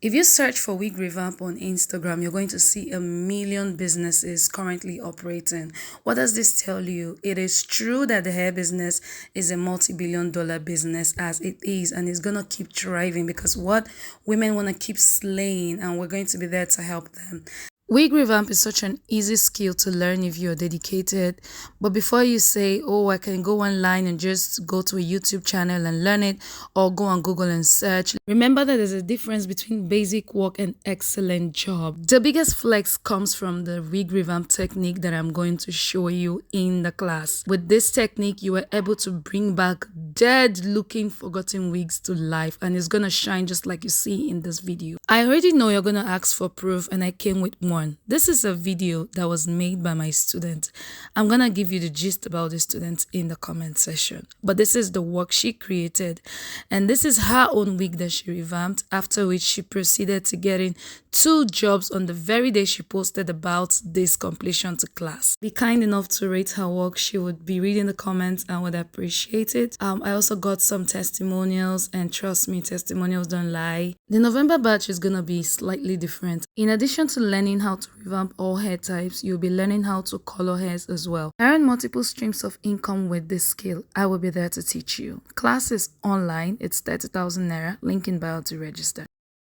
If you search for Wig Revamp on Instagram, you're going to see a million businesses currently operating. What does this tell you? It is true that the hair business is a multi-billion-dollar business, as it is, and it's going to keep thriving because what women want to keep slaying, and we're going to be there to help them. Wig revamp is such an easy skill to learn if you're dedicated. But before you say, oh, I can go online and just go to a YouTube channel and learn it, or go on Google and search, remember that there's a difference between basic work and excellent job. The biggest flex comes from the wig revamp technique that I'm going to show you in the class. With this technique, you are able to bring back dead looking forgotten wigs to life, and it's gonna shine just like you see in this video. I already know you're gonna ask for proof, and I came with one. This is a video that was made by my student. I'm gonna give you the gist about the student in the comment section, but this is the work she created, and this is her own wig that she revamped, after which she proceeded to getting 2 jobs on the very day she posted about this completion to class. Be kind enough to rate her work. She would be reading the comments and would appreciate it. I also got some testimonials, and trust me, testimonials don't lie. The November batch is gonna be slightly different. In addition to learning how to revamp all hair types, you'll be learning how to color hairs as well. Earn multiple streams of income with this skill. I will be there to teach you. Class is online. It's 30,000 naira. Link in bio to register.